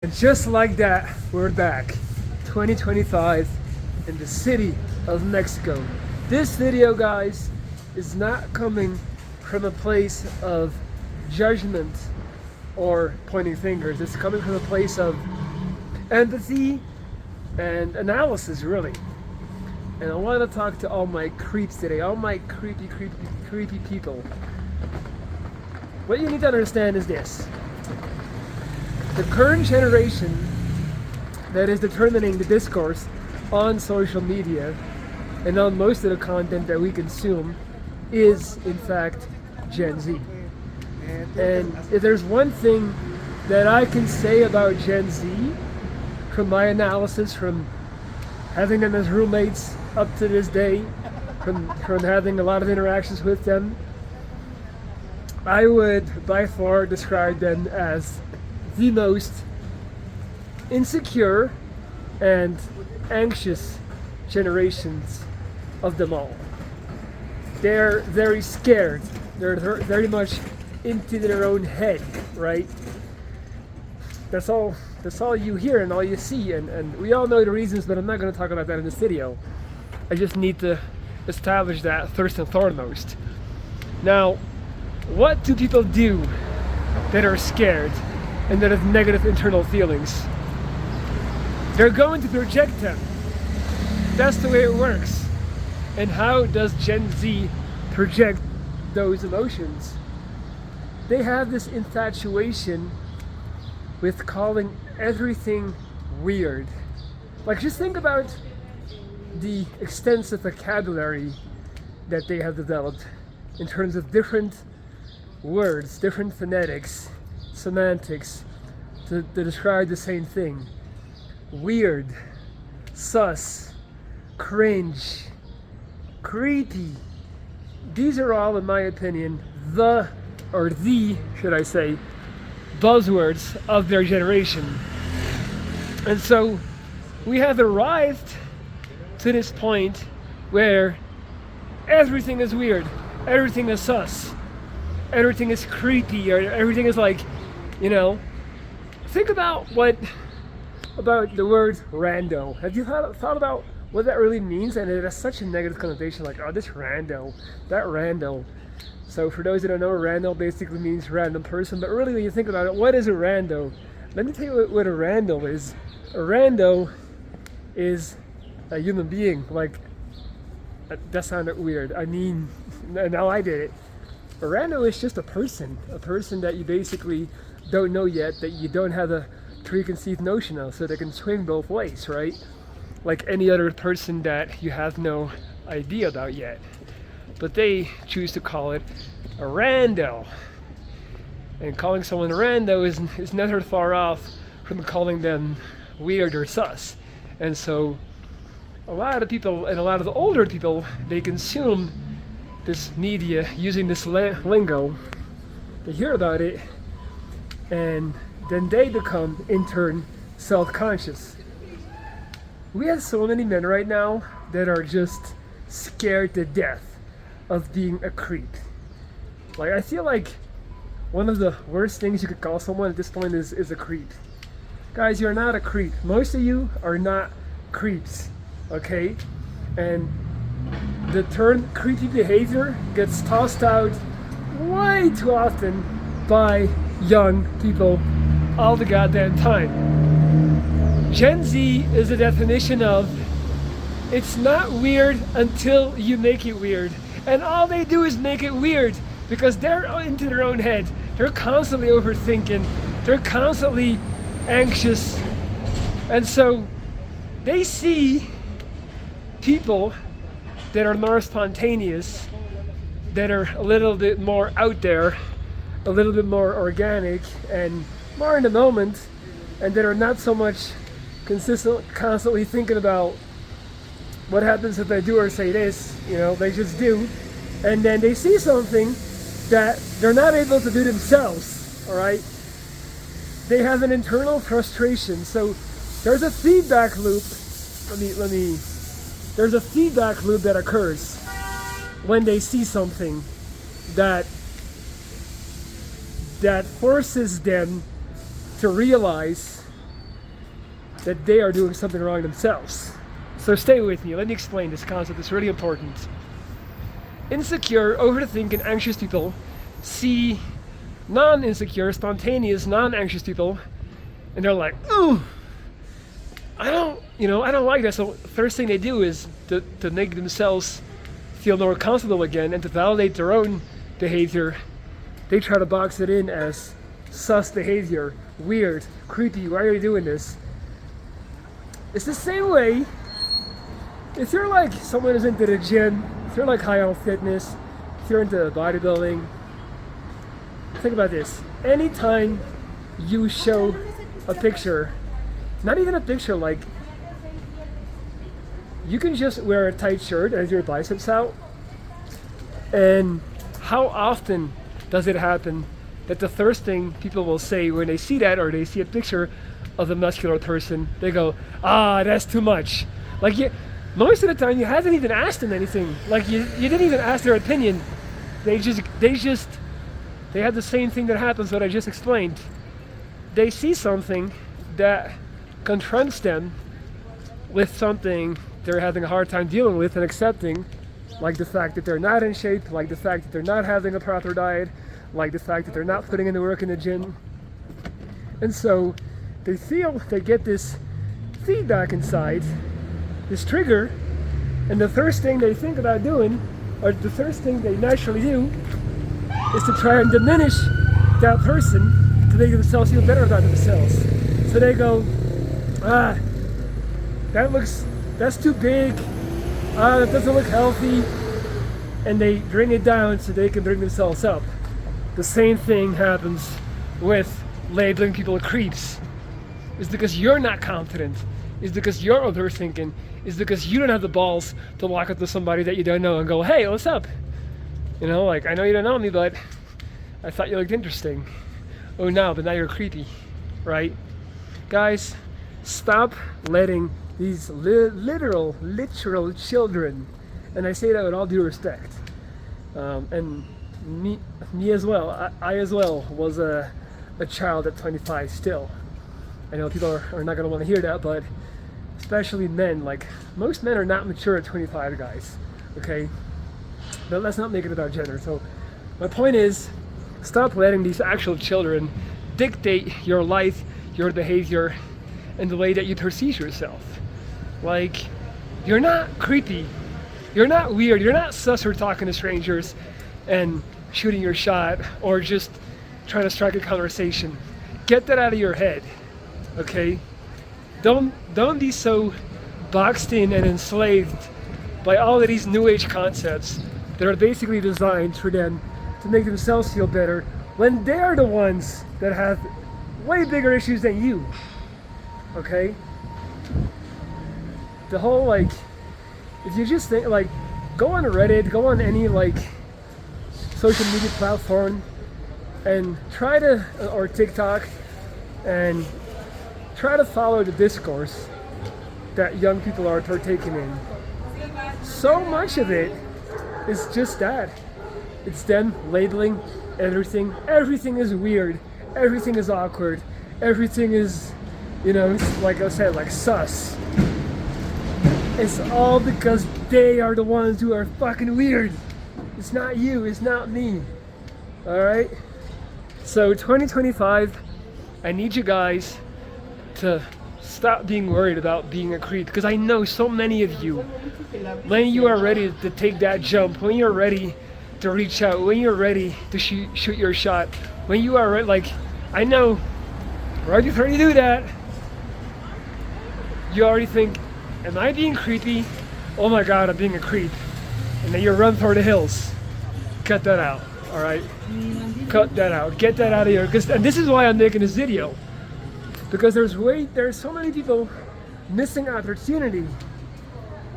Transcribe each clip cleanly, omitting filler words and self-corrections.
And just like that, we're back. 2025 in the city of Mexico. This video, guys, is not coming from a place of judgment or pointing fingers. It's coming from a place of empathy and analysis, really. And I want to talk to all my creeps today, all my creepy people. What you need to understand is this. The current generation that is determining the discourse on social media and on most of the content that we consume is, in fact, Gen Z. And if there's one thing that I can say about Gen Z, from my analysis, from having them as roommates up to this day, from having a lot of interactions with them, I would by far describe them as the most insecure and anxious generations of them all. They're very scared. They're very much into their own head, right? That's all you hear and all you see, and we all know the reasons, but I'm not going to talk about that in this video. I just need to establish that first and foremost. Now, what do people do that are scared and that have negative internal feelings? They're going to project them. That's the way it works. And how does Gen Z project those emotions? They have this infatuation with calling everything weird. Like, just think about the extensive vocabulary that they have developed in terms of different words, different phonetics, semantics to describe the same thing. Weird, sus, cringe, creepy. These are all, in my opinion, the should I say, buzzwords of their generation. And so we have arrived to this point where everything is weird, everything is sus, everything is creepy, or everything is like, think about the word rando. Have you thought about what that really means? And it has such a negative connotation, like, oh, this rando, that rando. So for those that don't know, rando basically means random person, but really when you think about it, what is a rando? Let me tell you what a rando is. A rando is a human being. Like, that sounded weird. I mean, now I did it. A rando is just a person that you basically don't know yet, that you don't have a preconceived notion of, so they can swing both ways, right? Like any other person that you have no idea about yet. But they choose to call it a rando. And calling someone a rando is never far off from calling them weird or sus. And so a lot of people, and a lot of the older people, they consume this media using this lingo. They hear about it, and then they become in turn self-conscious. We have so many men right now that are just scared to death of being a creep. Like, I feel like one of the worst things you could call someone at this point is a creep. Guys, you're not a creep. Most of you are not creeps, okay? And the term creepy behavior gets tossed out way too often by young people all the goddamn time. Gen Z is a definition of, it's not weird until you make it weird. And all they do is make it weird because they're into their own head. They're constantly overthinking. They're constantly anxious. And so they see people that are more spontaneous, that are a little bit more out there, a little bit more organic and more in the moment, and that are not so much constantly thinking about what happens if I do or say this. They just do. And then they see something that they're not able to do themselves, all right? They have an internal frustration. So there's a feedback loop. There's a feedback loop that occurs when they see something that forces them to realize that they are doing something wrong themselves. So stay with me. Let me explain this concept. It's really important. Insecure, overthinking, anxious people see non-insecure, spontaneous, non-anxious people, and they're like, ooh, I don't like that. So first thing they do is to make themselves feel more comfortable again and to validate their own behavior. They try to box it in as sus behavior, weird, creepy, why are you doing this? It's the same way if you're like someone who's into the gym, if you're like high on fitness, if you're into bodybuilding, think about this. Anytime you show a picture, not even a picture, like you can just wear a tight shirt and have your biceps out, and how often does it happen that the first thing people will say when they see that or they see a picture of a muscular person, they go, ah, that's too much. Like most of the time you haven't even asked them anything. Like you didn't even ask their opinion. They have the same thing that happens what I just explained. They see something that confronts them with something they're having a hard time dealing with and accepting, like the fact that they're not in shape, like the fact that they're not having a proper diet, like the fact that they're not putting in the work in the gym. And so they get this feedback inside, this trigger, and the first thing they think about doing, or the first thing they naturally do, is to try and diminish that person to make themselves feel better about themselves. So they go, that's too big, that doesn't look healthy, and they bring it down so they can bring themselves up. The same thing happens with labeling people creeps. It's because you're not confident, it's because you're overthinking, it's because you don't have the balls to walk up to somebody that you don't know and go, hey, what's up? Like, I know you don't know me, but I thought you looked interesting. Oh no, but now you're creepy, right? Guys, stop letting these literal children, and I say that with all due respect, and me as well, I as well was a child at 25 still. I know people are not going to want to hear that, but especially men, like most men are not mature at 25, guys, okay? But let's not make it about gender. So my point is, stop letting these actual children dictate your life, your behavior, and the way that you perceive yourself. Like, you're not creepy, you're not weird, you're not sus for talking to strangers and shooting your shot or just trying to strike a conversation. Get that out of your head, okay? Don't be so boxed in and enslaved by all of these new age concepts that are basically designed for them to make themselves feel better when they're the ones that have way bigger issues than you, okay? The whole, like, if you just think, like, go on Reddit, go on any, like, social media platform and try to, or TikTok, and try to follow the discourse that young people are partaking in. So much of it is just that. It's them labeling everything. Everything is weird. Everything is awkward. Everything is, like I said, like sus. It's all because they are the ones who are fucking weird. It's not you, it's not me. Alright? So 2025, I need you guys to stop being worried about being a creep, because I know so many of you, when you are ready to take that jump, when you're ready to reach out, when you're ready to shoot your shot, when you are like, I know right before you do that, you already think, am I being creepy? Oh my god, I'm being a creep. And then you run for the hills. Cut that out, alright? Cut that out. Get that out of here. And this is why I'm making this video. Because there's so many people missing opportunity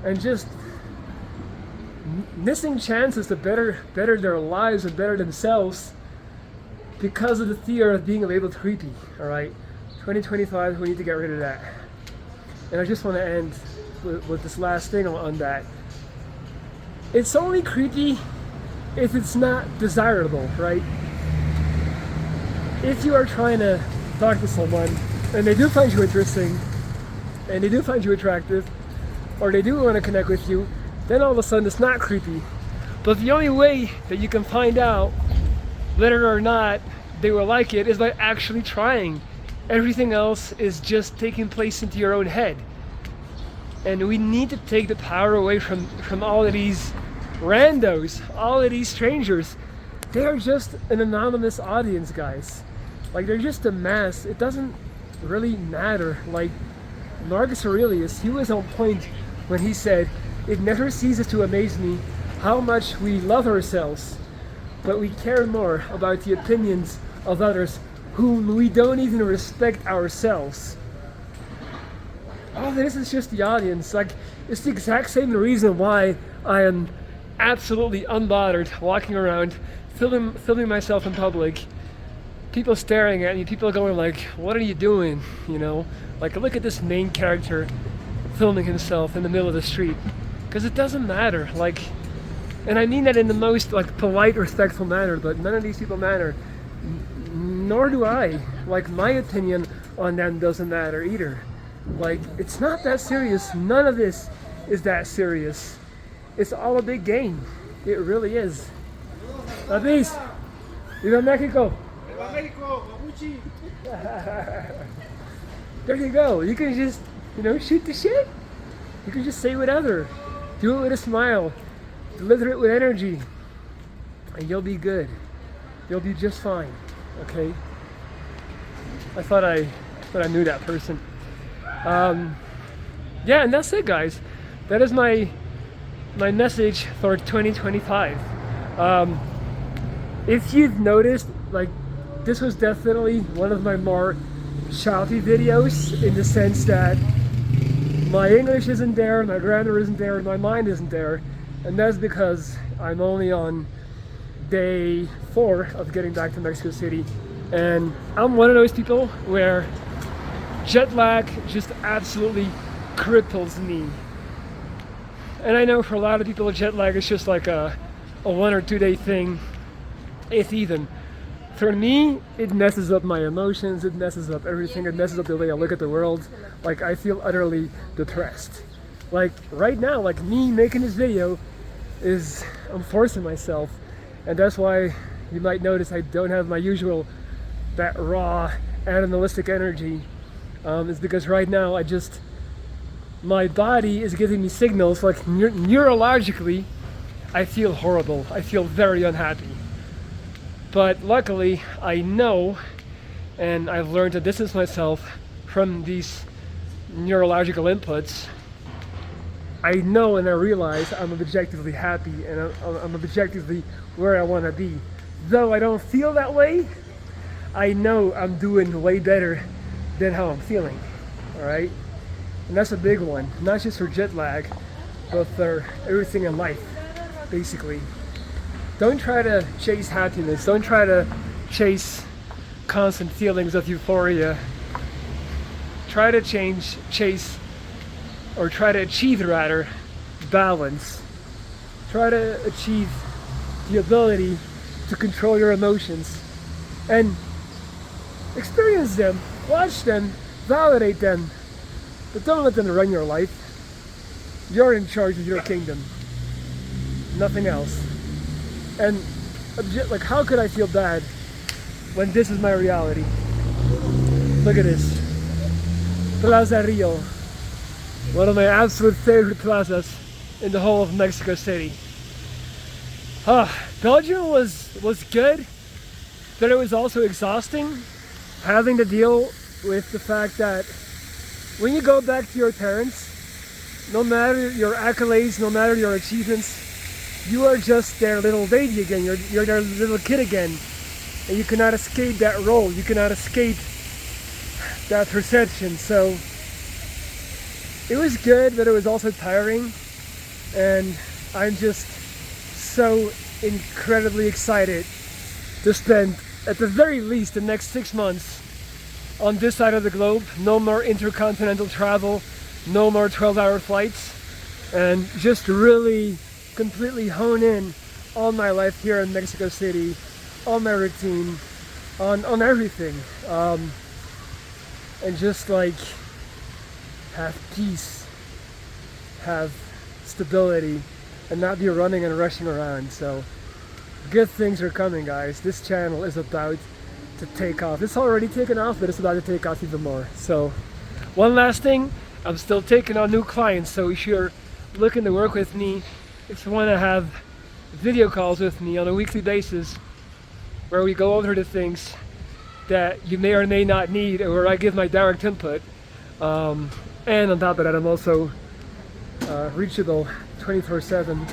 and just missing chances to better their lives and better themselves because of the fear of being labeled creepy, alright? 2025, we need to get rid of that. And I just want to end with this last thing on that. It's only creepy if it's not desirable, right? If you are trying to talk to someone and they do find you interesting and they do find you attractive, or they do want to connect with you, then all of a sudden it's not creepy. But the only way that you can find out whether or not they will like it is by actually trying. Everything else is just taking place into your own head. And we need to take the power away from all of these randos, all of these strangers. They are just an anonymous audience, guys. Like, they're just a mass. It doesn't really matter. Like, Marcus Aurelius, he was on point when he said, "It never ceases to amaze me how much we love ourselves, but we care more about the opinions of others whom we don't even respect ourselves." All this is just the audience. Like, it's the exact same reason why I am absolutely unbothered walking around, filming myself in public, people staring at me, people going like, "What are you doing?" You know, like, look at this main character filming himself in the middle of the street. Because it doesn't matter. Like, and I mean that in the most like polite, respectful manner, but none of these people matter. Nor do I. Like, my opinion on them doesn't matter either. Like, it's not that serious. None of this is that serious. It's all a big game. It really is. Luis, viva Mexico! Viva Mexico! Mamuchi! There you go. You can just, shoot the shit. You can just say whatever. Do it with a smile. Deliver it with energy. And you'll be good. You'll be just fine. Okay? I thought I knew that person. Yeah, and that's it, guys. That is my message for 2025. If you've noticed, like, this was definitely one of my more shouty videos, in the sense that my English isn't there, my grammar isn't there, my mind isn't there, and that's because I'm only on day 4 of getting back to Mexico City, and I'm one of those people where jet lag just absolutely cripples me. And I know for a lot of people, jet lag is just like a 1 or 2 day thing, if even. For me, it messes up my emotions, it messes up everything, it messes up the way I look at the world. Like, I feel utterly depressed. Like, right now, like, me making this video I'm forcing myself. And that's why you might notice I don't have my usual, that raw, animalistic energy. It's because right now my body is giving me signals, like, neurologically, I feel horrible. I feel very unhappy. But luckily, I know, and I've learned to distance myself from these neurological inputs. I know and I realize I'm objectively happy, and I'm objectively where I want to be. Though I don't feel that way, I know I'm doing way better than how I'm feeling. Alright? And that's a big one. Not just for jet lag, but for everything in life, basically. Don't try to chase happiness. Don't try to chase constant feelings of euphoria. Try to try to achieve rather, balance. Try to achieve the ability to control your emotions and experience them, watch them, validate them, but don't let them run your life. You're in charge of your kingdom, nothing else. And like, how could I feel bad when this is my reality? Look at this. Plaza Rio. One of my absolute favorite plazas in the whole of Mexico City. Belgium was good, but it was also exhausting, having to deal with the fact that when you go back to your parents, no matter your accolades, no matter your achievements, you are just their little baby again, you're their little kid again, and you cannot escape that role, you cannot escape that perception. So it was good, but it was also tiring, and I'm just so incredibly excited to spend, at the very least, the next 6 months on this side of the globe. No more intercontinental travel, no more 12-hour flights, and just really completely hone in on my life here in Mexico City, on my routine, on everything, and just like have peace, have stability, and not be running and rushing around. So good things are coming, guys. This channel is about to take off. It's already taken off, but it's about to take off even more. So one last thing, I'm still taking on new clients, so if you're looking to work with me, if you want to have video calls with me on a weekly basis where we go over the things that you may or may not need, or where I give my direct input, and on top of that, I'm also reachable 24/7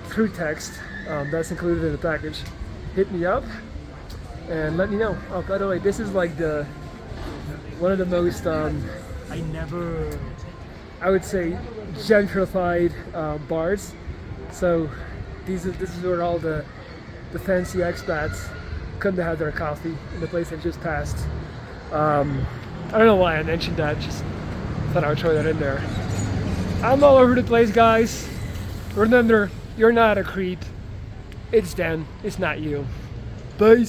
through text. That's included in the package. Hit me up and let me know. Oh, by the way, this is like one of the most I would say gentrified bars. So this is where all the fancy expats come to have their coffee in the place I've just passed. I don't know why I mentioned that, just thought I would throw that in there. I'm all over the place, guys. Remember, you're not a creep. It's them, it's not you. Bye.